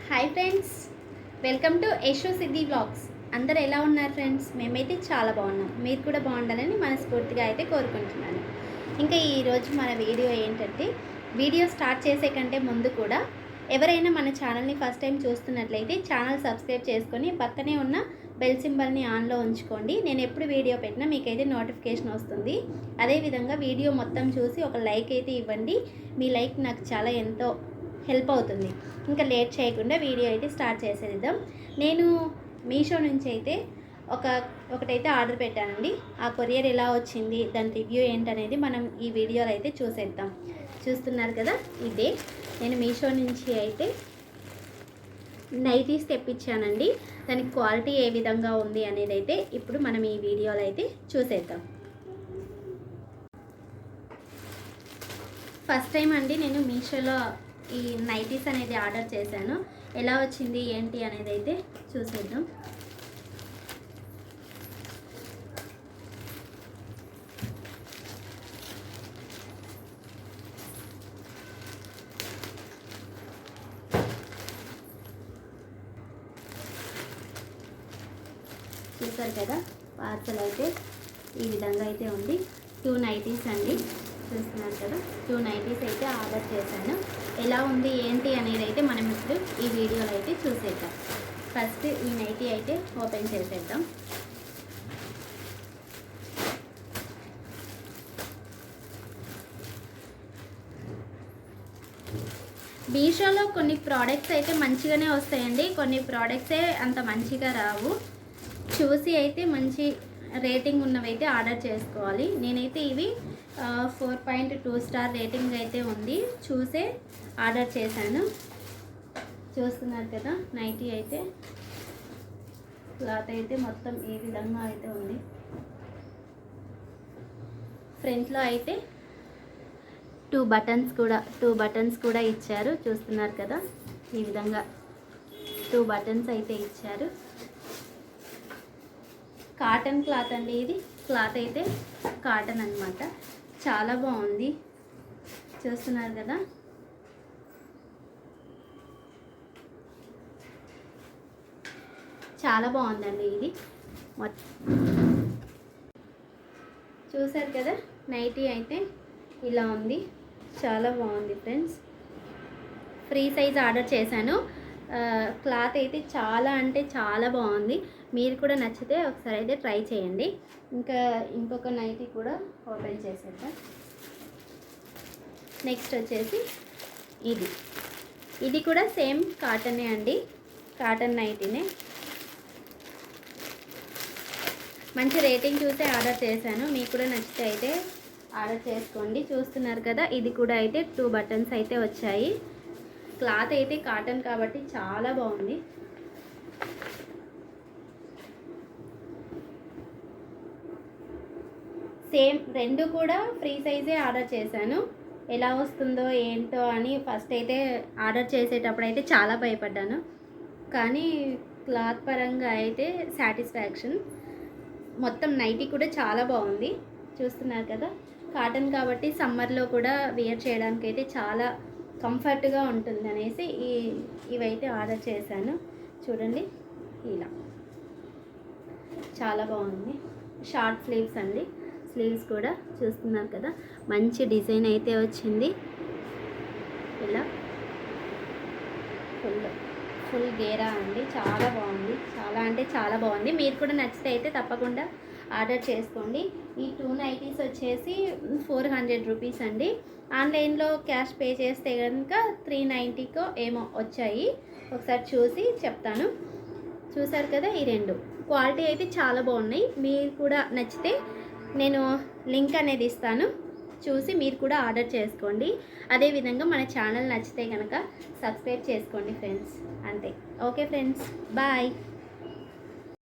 Hi friends, welcome to Yashu Siddhi vlogs. అందరు ఎలా ఉన్నారు ఫ్రెండ్స్? మేమైతే చాలా బాగున్నాం. మీరు కూడా బాగుండాలని మనస్ఫూర్తిగా అయితే కోరుకుంటున్నాను. ఇంకా ఈరోజు మన వీడియో ఏంటంటే, వీడియో స్టార్ట్ చేసే కంటే ముందు కూడా ఎవరైనా మన ఛానల్ని ఫస్ట్ టైం చూస్తున్నట్లయితే ఛానల్ సబ్స్క్రైబ్ చేసుకొని పక్కనే ఉన్న బెల్ సింబల్ని ఆన్లో ఉంచుకోండి. నేను ఎప్పుడు వీడియో పెట్టినా మీకైతే నోటిఫికేషన్ వస్తుంది. అదేవిధంగా వీడియో మొత్తం చూసి ఒక లైక్ అయితే ఇవ్వండి. మీ లైక్ నాకు చాలా ఎంతో హెల్ప్ అవుతుంది. ఇంకా లేట్ చేయకుండా వీడియో అయితే స్టార్ట్ చేసేద్దాం. నేను మీషో నుంచి అయితే ఒకటైతే ఆర్డర్ పెట్టానండి. ఆ కొరియర్ ఎలా వచ్చింది, దాని రివ్యూ ఏంటనేది మనం ఈ వీడియోలో అయితే చూసేద్దాం. చూస్తున్నారు కదా, ఇదే నేను మీషో నుంచి అయితే నైటీస్ తెప్పించానండి. దానికి క్వాలిటీ ఏ విధంగా ఉంది అనేది అయితే ఇప్పుడు మనం ఈ వీడియోలో అయితే చూసేద్దాం. ఫస్ట్ టైం అండి నేను మీషోలో ఈ నైటీస్ అనేది ఆర్డర్ చేశాను. ఎలా వచ్చింది ఏంటి అనేది అయితే చూసేద్దాం. చూసారు కదా, పార్సల్ అయితే ఈ విధంగా అయితే ఉంది. 2 నైటీస్ అండి. చూస్తున్నారు కదా, 2 నైటీస్ అయితే ఆర్డర్ చేశాను. ఎలా ఉంది ఏంటి అనేది అయితే మనం ఇప్పుడు ఈ వీడియోలో అయితే చూసేద్దాం. ఫస్ట్ ఈ నైటీ అయితే ఓపెన్ చేసేద్దాం. మీషోలో కొన్ని ప్రోడక్ట్స్ అయితే మంచిగానే వస్తాయండి, కొన్ని ప్రోడక్ట్సే అంత మంచిగా రావు. చూసి అయితే మంచి రేటింగ్ ఉన్నవైతే ఆర్డర్ చేసుకోవాలి. నేనైతే ఇవి 4.2 స్టార్ రేటింగ్ అయితే ఉంది, చూసే ఆర్డర్ చేశాను. చూస్తున్నారు కదా, నైటీ అయితే క్లాత్ అయితే మొత్తం ఈ విధంగా అయితే ఉంది. ఫ్రంట్లో అయితే 2 బటన్స్ కూడా ఇచ్చారు. చూస్తున్నారు కదా, ఈ విధంగా 2 బటన్స్ అయితే ఇచ్చారు. కాటన్ క్లాత్ అండి, ఇది క్లాత్ అయితే కాటన్ అన్నమాట. చాలా బాగుంది. చూస్తున్నారు కదా, చాలా బాగుందండి ఇది. చూసారు కదా, నైటీ అయితే ఇలా ఉంది. చాలా బాగుంది ఫ్రెండ్స్. ఫ్రీ సైజ్ ఆర్డర్ చేశాను. క్లాత్ అయితే చాలా అంటే చాలా బాగుంది. మీరు కూడా నచ్చితే ఒకసారి అయితే ట్రై చేయండి. ఇంకొక నైటీ కూడా ఓపెన్ చేసేద్దాం. నెక్స్ట్ వచ్చేసి ఇది కూడా సేమ్ కాటనే అండి, కాటన్ నైటీనే. మంచి రేటింగ్ చూసే ఆర్డర్ చేశాను. మీకు కూడా నచ్చితే అయితే ఆర్డర్ చేసుకోండి. చూస్తున్నారు కదా, ఇది కూడా అయితే 2 బటన్స్ అయితే వచ్చాయి. క్లాత్ అయితే కాటన్ కాబట్టి చాలా బాగుంది. సేమ్ 2 కూడా ఫ్రీ సైజే ఆర్డర్ చేశాను. ఎలా వస్తుందో ఏంటో అని ఫస్ట్ అయితే ఆర్డర్ చేసేటప్పుడు అయితే చాలా భయపడ్డాను, కానీ క్లాత్ పరంగా అయితే సాటిస్ఫాక్షన్. మొత్తం నైటీ కూడా చాలా బాగుంది. చూస్తున్నారు కదా, కాటన్ కాబట్టి సమ్మర్లో కూడా వేర్ చేయడానికి అయితే చాలా కంఫర్ట్గా ఉంటుంది అనేసి ఇవైతే ఆర్డర్ చేశాను. చూడండి, ఇలా చాలా బాగుంది. షార్ట్ స్లీవ్స్ అండి, స్లీవ్స్ కూడా చూస్తున్నారు కదా, మంచి డిజైన్ అయితే వచ్చింది. ఇలా ఫుల్ గేరా అండి, చాలా బాగుంది. చాలా అంటే చాలా బాగుంది. మీరు కూడా నచ్చితే అయితే తప్పకుండా ఆర్డర్ చేసుకోండి. ఈ 2 నైటీస్ వచ్చేసి 400 రూపీస్ అండి. ఆన్లైన్లో క్యాష్ పే చేస్తే కనుక 390కో ఏమో వచ్చాయి. ఒకసారి చూసి చెప్తాను. చూసారు కదా, ఈ 2 క్వాలిటీ అయితే చాలా బాగున్నాయి. మీరు కూడా నచ్చితే నేను లింక్ అనేది ఇస్తాను, చూసి మీరు కూడా ఆర్డర్ చేసుకోండి. అదేవిధంగా మన ఛానల్ నచ్చితే కనుక సబ్స్క్రైబ్ చేసుకోండి ఫ్రెండ్స్. అంతే. Okay friends, bye.